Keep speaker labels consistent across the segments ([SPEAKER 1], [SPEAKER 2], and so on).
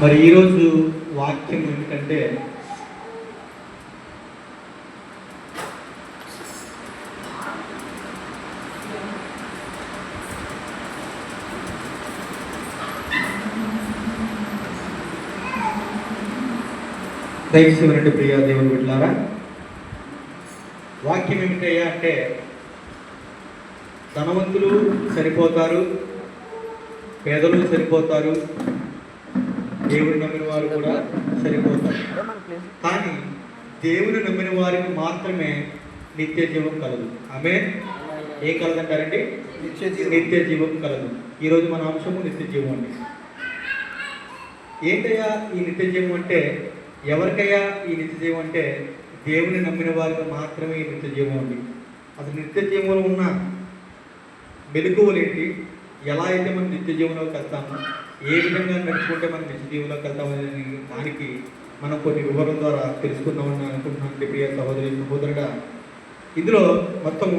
[SPEAKER 1] మరి ఈరోజు వాక్యం ఏమిటంటే దయచేసి ప్రియ దేవుని బిడ్డలారా, వాక్యం ఏమిటయ్యా అంటే ధనవంతులు సరిపోతారు, పేదలు సరిపోతారు, దేవుని నమ్మిన వారు కూడా సరిపోతారు. కానీ దేవుని నమ్మిన వారికి మాత్రమే నిత్య జీవం కలదు. ఆమేన్. ఏం కలదంటారండి? నిత్య జీవం కలదు. ఈరోజు మన అంశము నిత్య జీవం అండి. ఏంటయ్యా ఈ నిత్య జీవం అంటే? ఎవరికయ్యా ఈ నిత్య జీవం అంటే? దేవుని నమ్మిన వారికి మాత్రమే ఈ నిత్య జీవం అండి. అసలు నిత్య జీవంలో ఉన్న మెలకువలేంటి, ఎలా అయితే మనం నిత్య జీవంలోకి వెళ్తామో, ఏ విధంగా నడుచుకుంటే మనం నిత్య జీవంలోకి వెళ్తామనే దానికి మనం కొన్ని వివరం ద్వారా తెలుసుకుందామని అనుకుంటున్నాను. ప్రియ సహోదరి సహోదరుడా, ఇందులో మొత్తము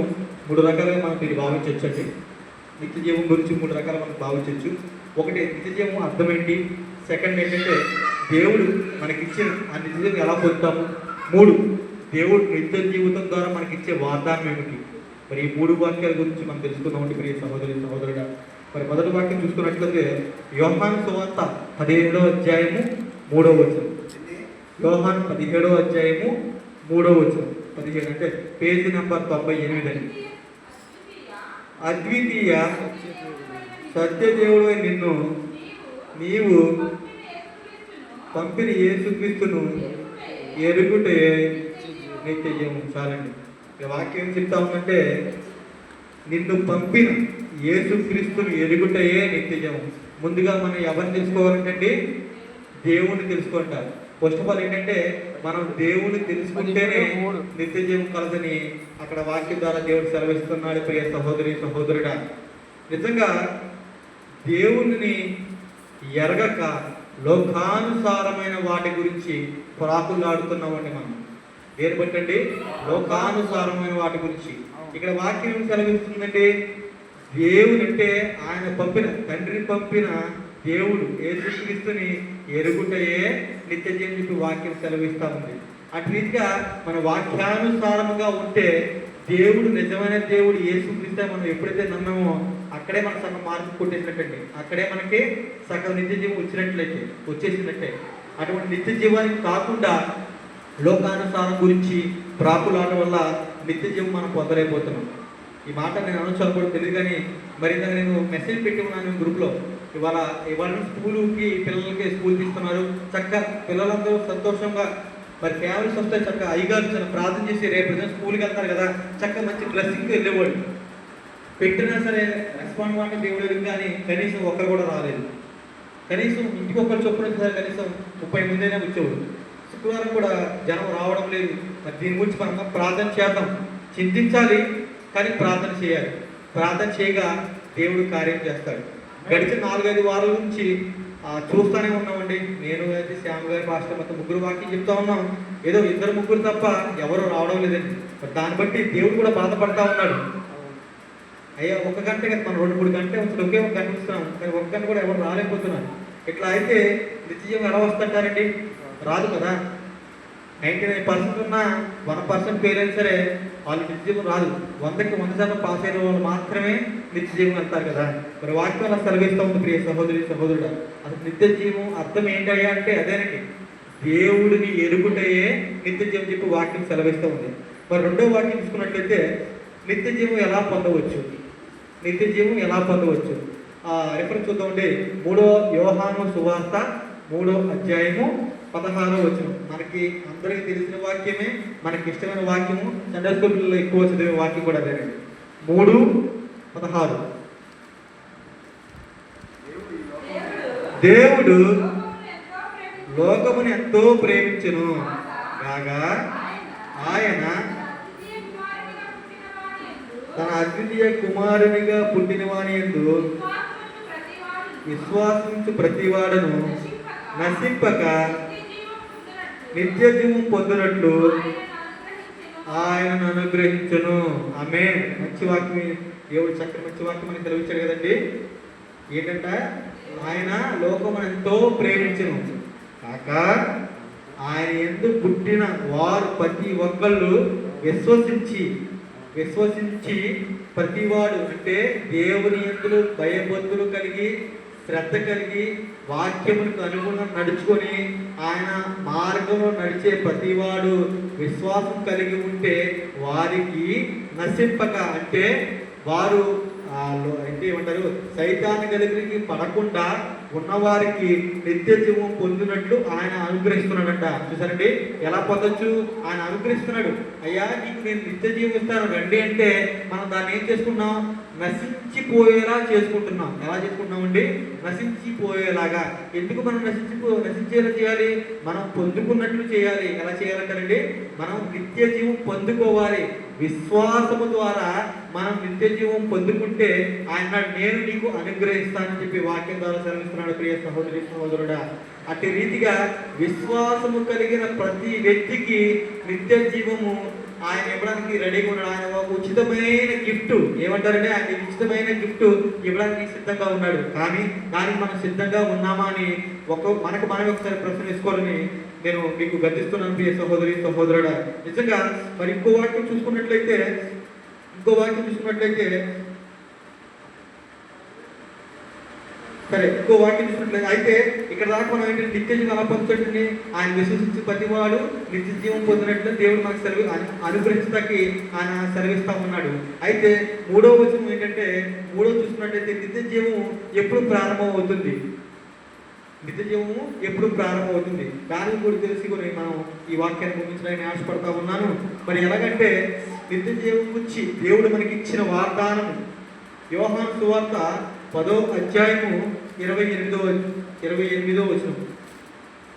[SPEAKER 1] 3 రకాలుగా మనం ఇది భావించవచ్చండి. నిత్య జీవం గురించి 3 రకాలు మనం భావించవచ్చు. ఒకటి, నిత్య జీవం అర్థం ఏంటి? సెకండ్ ఏంటంటే దేవుడు మనకిచ్చిన ఆ నిత్య జీవం ఎలా పొందుతాము? 3, దేవుడు నిత్య జీవితం ద్వారా మనకిచ్చే వాగ్దానం ఏమిటి? మరి ఈ 3 వాక్యాల గురించి మనం తెలుసుకుందామంటే ప్రియ సహోదరి సహోదరుడా. మరి మొదటి వాక్యం చూసుకున్నట్లయితే యోహాను సువార్త 17వ అధ్యాయము 3వ వచనం. యోహాను 17వ అధ్యాయము 3వ వచనం. 17 అంటే పేజీ నెంబర్ 98 అండి. అద్వితీయ సత్యదేవుడు నిన్ను నీవు పంపిన యేసుక్రీస్తును ఎరుగుటే నిత్య జీవం. చాలండి. ఈ వాక్యం ఏం చెప్తా ఉందంటే నిన్ను పంపిన యేసుక్రీస్తును ఎరుగుటయే నిత్య జీవం. ముందుగా మనం ఎవరిని తెలుసుకోవాలంటే దేవుణ్ణి తెలుసుకుంటారు. ఫస్ట్ ఆఫ్ ఆల్ ఏంటంటే మనం దేవుని తెలుసుకుంటేనే నిత్య జీవం కలదని అక్కడ వాక్యం ద్వారా దేవుడు సెలవిస్తున్నాడు. ప్రియ సహోదరి సహోదరుడా, నిజంగా దేవుని ఎరగక లోకానుసారమైన వాటి గురించి ప్రాకులాడుతున్నామండి మనం. దేని బట్టండి? లోకానుసారమైన వాటి గురించి. ఇక్కడ వాక్యం సెలవిస్తుందంటే దేవుని అంటే ఆయన పంపిన తండ్రిని పంపిన దేవుడు యేసుక్రీస్తుని ఎరుగుటయే నిత్య జీవం చెప్పి వాక్యం సెలవిస్తూ ఉంది. అటు రీతిగా మన వాక్యానుసారముగా ఉంటే దేవుడు నిజమైన దేవుడు యేసుక్రీస్తు మనం ఎప్పుడైతే నమ్మామో అక్కడే మన సగం మార్పు కొట్టేసినట్టండి. అక్కడే మనకి సగం నిత్య జీవం వచ్చేసినట్టే. అటువంటి నిత్య జీవానికి కాకుండా లోకానుసారం గురించి ప్రాకులాట వల్ల నిత్య జీవం మనం పొందలేకపోతున్నాం. ఈ మాట నేను అనొచ్చాను కూడా తెలియదు, కానీ మరి నేను మెసేజ్ పెట్టి ఉన్నాను గ్రూప్లో. ఇవాళ స్కూల్కి పిల్లలకి స్కూల్ తీస్తున్నారు. చక్కగా పిల్లలందరూ సంతోషంగా మరి ఫ్యామిలీస్ వస్తే చక్కగా అయ్యగారు ప్రార్థన చేసి రేపు స్కూల్కి వెళ్తారు కదా, చక్కగా మంచి డ్రెస్సింగ్కి వెళ్ళేవాడు. పెట్టినా సరే రెస్పాండ్ మాట దేవుడు, కానీ కనీసం ఒక్కరు కూడా రాలేదు. కనీసం ఇంటికి ఒక్కరు చొప్పున సరే కనీసం 30 మంది వచ్చేవాడు. శుక్రవారం కూడా జనం రావడం లేదు. మరి దీని గురించి మనం ప్రార్థన చేద్దాం, చింతించాలి, కానీ ప్రార్థన చేయాలి. ప్రార్థన చేయగా దేవుడు కార్యం చేస్తాడు. గడిచిన 4-5 వారాల నుంచి చూస్తూనే ఉన్నామండి. నేను అయితే శ్యామ్ గారి పాస్టర్ మొత్తం 3 వాక్యం చెప్తా ఉన్నాం. ఏదో 2-3 తప్ప ఎవరు రావడం లేదండి. దాన్ని బట్టి దేవుడు కూడా బాధపడతా ఉన్నాడు. అయ్యా 1 గంట కదా, మనం 2-3 గంటలే ఉంచుతాం, ఒకే 1 గంట ఉంచుతున్నాం, కానీ 1 గంట కూడా ఎవరు రాలేకపోతున్నారు. ఇట్లా అయితే నిత్యం ఎలా వస్తుంటారండి? రాదు కదా. 99% ఉన్న 1% ఫెయిల్ అయినా సరే వాళ్ళు నిత్యజీవం రాదు. 100కి 100% పాస్ అయిన వాళ్ళు మాత్రమే నిత్యజీవం వెళ్తారు కదా. మరి వాక్యం అలా సెలవిస్తూ ఉంది ప్రియ సహోదరి సహోదరుడు. అసలు నిత్యజీవం అర్థం ఏంటయ్యా అంటే అదేనండి, దేవుడిని ఎరుగుటయే నిత్యజీవం చెప్పి వాక్యం సెలవిస్తూ ఉంది. మరి 2వ వాక్యం తీసుకున్నట్లయితే నిత్యజీవం ఎలా పొందవచ్చు? నిత్యజీవం ఎలా పొందవచ్చు? రిఫరెన్స్ చూద్దామండి. 3వ యోహాను సువార్త 3వ అధ్యాయము 16వ వచనం. మనకి అందరికీ తెలిసిన వాక్యమే, మనకి ఇష్టమైన వాక్యము, సండే స్కూల్ పిల్లలు ఎక్కువ చదివే వాక్యం కూడా అదేనండి. 3:16. దేవుడు లోకమును ఎంతో ప్రేమించెను కాగా ఆయన తన అద్వితీయ కుమారునిగా పుట్టిన వాని యందు విశ్వాసించు ప్రతివాడును నశింపక నిత్య జీవం పొందినట్లు ఆయనను అనుగ్రహించును. ఆమేన్. మంచి వాక్యం దేవుడు, చక్కని మంచి వాక్యం మనకి తెలివించాడు కదండి. ఏంటంట? ఆయన లోకమును ఎంతో ప్రేమించెను కాక ఆయన యందు పుట్టిన వారు ప్రతి ఒక్కళ్ళు విశ్వసించి ప్రతివాడు అంటే దేవుని యందు భయభక్తులు కలిగి శ్రద్ధ కలిగి వాక్యములకు అనుగుణంగా నడుచుకొని ఆయన మార్గంలో నడిచే ప్రతివాడు విశ్వాసం కలిగి ఉంటే వారికి నశింపక అంటే వారు అంటే ఏమంటారు సైతాన్ని కలిగి పడకుండా ఉన్నవారికి నిత్య జీవం పొందినట్లు ఆయన అనుగ్రహిస్తున్నాడంట. చూసారండి ఎలా పొందొచ్చు? ఆయన అనుగ్రహిస్తున్నాడు. అయ్యా నీకు నేను నిత్య జీవం ఇస్తాను రండి అంటే మనం దాన్ని ఏం చేసుకున్నాం? నశించిపోయేలా చేసుకుంటున్నాం. ఎలా చేసుకుంటున్నామండి? నశించిపోయేలాగా. ఎందుకు మనం నశించేలా చేయాలి? మనం పొందుకున్నట్లు చేయాలి. ఎలా చేయాలంటారండి? మనం నిత్య జీవం పొందుకోవాలి. విశ్వాసము ద్వారా మనం నిత్య జీవం పొందుకుంటే ఆయన నేను నీకు అనుగ్రహిస్తానని చెప్పి వాక్యం ద్వారా సెలవిస్తున్నాడు. ప్రియ సహోదరి సహోదరుడా, అట్టి రీతిగా విశ్వాసము కలిగిన ప్రతి వ్యక్తికి నిత్య జీవము ఆయన ఇవ్వడానికి రెడీగా ఉన్నాడు. ఆయన ఒక ఉచితమైన గిఫ్ట్ ఏమంటారంటే ఆయన ఉచితమైన గిఫ్ట్ ఇవ్వడానికి సిద్ధంగా ఉన్నాడు. కానీ దానికి మనం సిద్ధంగా ఉన్నామా అని మనమే ఒకసారి ప్రశ్న వేసుకోవాలని నేను మీకు గర్తిస్తున్నాను ప్రియ సహోదరి సహోదరుడా. నిజంగా మరి ఇంకో వాక్యం చూసుకున్నట్లయితే అయితే ఇక్కడ దాకా మనం ఏంటంటే నిత్య జీవం అలా పొందుతుంది. ఆయన విశ్వసించి ప్రతివాడు నిత్య జీవం పొందినట్లు దేవుడు మనకు అనుగ్రహించడానికి ఆయన సెలవిస్తా ఉన్నాడు. అయితే మూడో వచనం ఏంటంటే చూసుకున్నట్లయితే నిత్య జీవం ఎప్పుడు ప్రారంభం అవుతుంది? దాని కూడా తెలుసుకొని మనం ఈ వాక్యాన్ని ముగించడానికి ఆశపడతా ఉన్నాను. మరి ఎలాగంటే నిత్య జీవం గురించి దేవుడు మనకి ఇచ్చిన వాగ్దానం యోహాను సువార్త 10వ అధ్యాయము 28వ వచనం.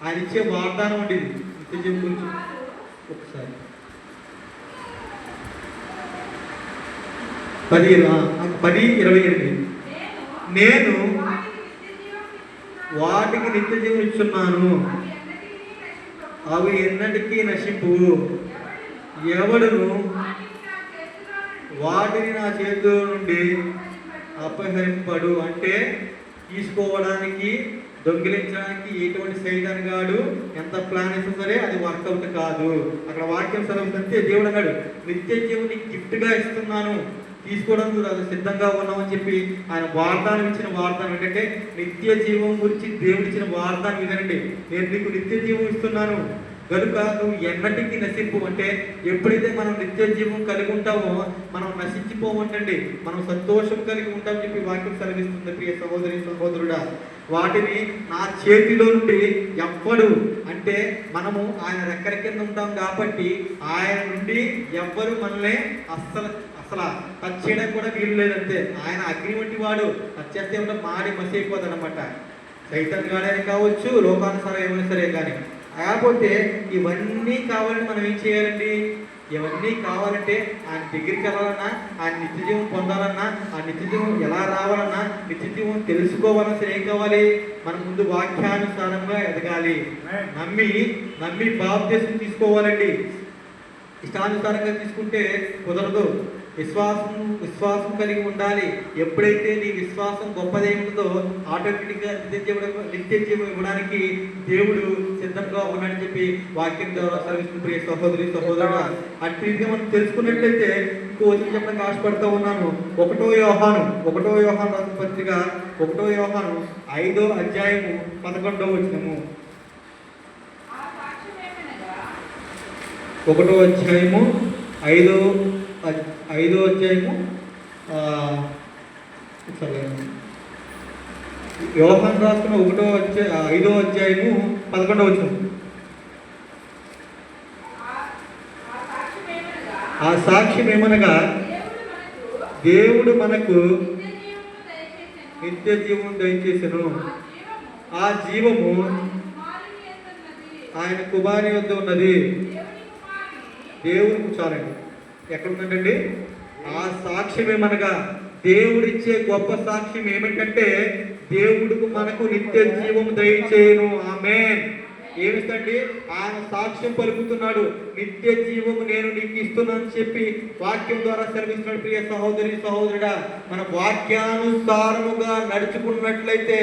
[SPEAKER 1] ఆయన ఇచ్చే వాగ్దానం అండి నిత్య జీవం గురించి. ఒకసారి 10:28 నేను వాటికి నిత్య జీవం ఇస్తున్నాను, అవి ఎన్నటికీ నశింపు, ఎవడును వాటిని నా చేతిలో నుండి అపహరింపడు. అంటే తీసుకోవడానికి దొంగిలించడానికి ఎటువంటి సైతాన్ గాడు ఎంత ప్లాన్ వేసినా సరే అది వర్కౌట్ కాదు. అక్కడ వాక్యం సెలవుతుంటే దేవుడు అన్నాడు నిత్య జీవం నీకు గిఫ్ట్గా ఇస్తున్నాను, తీసుకోవడానికి అది సిద్ధంగా ఉన్నామని చెప్పి ఆయన వాగ్దానం ఇచ్చిన వాగ్దానం ఏంటంటే నిత్య జీవం గురించి దేవుడు ఇచ్చిన వాగ్దానం ఇదండి. నేను నీకు నిత్య జీవం ఇస్తున్నాను కనుక నువ్వు ఎన్నటికీ నశింపు. అంటే ఎప్పుడైతే మనం నిత్య జీవం కలిగి ఉంటామో మనం నశించిపోమంటండి, మనం సంతోషం కలిగి ఉంటామని చెప్పి వాక్యం సెలవిస్తుంది. ప్రియ సహోదరి సహోదరుడా, వాటిని నా చేతిలో నుండి ఎవ్వడు అంటే మనము ఆయన రెక్కల కింద ఉంటాం కాబట్టి ఆయన నుండి ఎవ్వరు మనల్ని అస్సలు టచ్ చేయడానికి కూడా వీలు లేదంతే. ఆయన అగ్ని వంటి వాడు, టచ్ చేస్తే ఏమన్నా మాడి మసి అయిపోతాడు అనమాట. సైతాన్ గాడైనా కావచ్చు, లోకానుసారం ఏమైనా సరే. కానీ కాకపోతే ఇవన్నీ కావాలని మనం ఏం చేయాలండి? ఇవన్నీ కావాలంటే ఆయన దగ్గరికి వెళ్ళాలన్నా, ఆయన నిత్య జీవం పొందాలన్నా, ఆ నిత్య జీవం ఎలా రావాలన్నా, నిత్య జీవం తెలుసుకోవాలన్నా సరే ఏం కావాలి? మనం ముందు వాక్యానుసారంగా ఎదగాలి. నమ్మి బాప్తిస్మం తీసుకోవాలండి. ఇష్టానుసారంగా తీసుకుంటే కుదరదు. విశ్వాసం కలిగి ఉండాలి. ఎప్పుడైతే నీ విశ్వాసం గొప్పదై ఉంటుందో ఆటోమేటిక్గా నిత్య జీవం ఇవ్వడానికి దేవుడు సిద్ధంగా ఉన్నాడని చెప్పి వాక్యం ద్వారా సెలవిస్తున్న ప్రియ సహోదరి సహోదరుడు. అట్లా మనం తెలుసుకున్నట్లయితే ఇంకో వచనం చెప్పడానికి ఆశపడతా ఉన్నాను. 1వ యోహాను రాసిన పత్రిక 1వ యోహాను 5వ అధ్యాయము 11వ వచనము. 1వ అధ్యాయము 5వ అధ్యాయము యోహాను రాసిన 5వ అధ్యాయము 11వ వచనం. ఆ సాక్ష్యం ఏమనగా దేవుడు మనకు నిత్య జీవం దయచేసెను. ఆ జీవము ఆయన కుమారుని వద్ద ఉన్నది. దేవుడికి చాలండి. ఎక్కడుందండి ఆ సాక్ష్యం? ఏమనగా దేవుడిచ్చే గొప్ప సాక్ష్యం ఏమిటంటే దేవుడికి మనకు నిత్య జీవం దయచేయను. ఆమేన్. ఏమిస్తండి? ఆయన సాక్ష్యం పలుకుతున్నాడు. నిత్య జీవము నేను నీకు ఇస్తున్నాను చెప్పి వాక్యం ద్వారా సెలవిస్తున్నాడు. ప్రియ సహోదరి సహోదరుడా, మన వాక్యానుసారముగా నడుచుకున్నట్లయితే,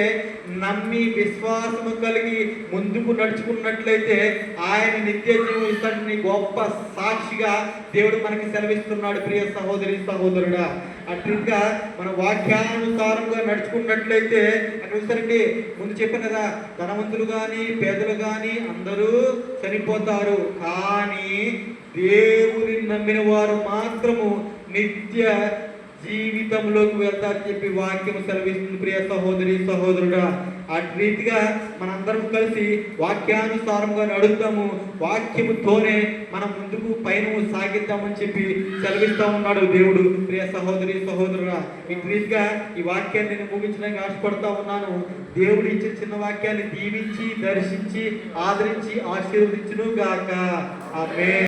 [SPEAKER 1] నమ్మి విశ్వాసము కలిగి ముందుకు నడుచుకున్నట్లయితే ఆయన నిత్య జీవం ఇస్తాడని గొప్ప సాక్షిగా దేవుడు మనకి సెలవిస్తున్నాడు. ప్రియ సహోదరి సహోదరుడా, అట్లా మన వాక్యానుసారంగా నడుచుకున్నట్లయితే అనుసరండి. ముందు చెప్పాను కదా, ధనవంతులు కానీ పేదలు కానీ అందరూ చనిపోతారు, కానీ దేవుని నమ్మిన వారు మాత్రము నిత్య జీవితంలోకి వెళ్తారని చెప్పి వాక్యం సెలవిస్తుంది. ప్రియ సహోదరి సహోదరుడా, అటు రీతిగా మనందరం కలిసి వాక్యానుసారంగా నడుద్దాము. వాక్యముతోనే మనం ముందుకు పైన సాగిద్దామని చెప్పి సెలవిస్తా ఉన్నాడు దేవుడు. ప్రియ సహోదరి సహోదరుడా, ఇటు రీతిగా ఈ వాక్యాన్ని నేను ముగించడానికి ఆశపడతా ఉన్నాను. దేవుడు ఇచ్చిన చిన్న వాక్యాన్ని దీవించి దర్శించి ఆదరించి ఆశీర్వదించును గాక. ఆమేన్.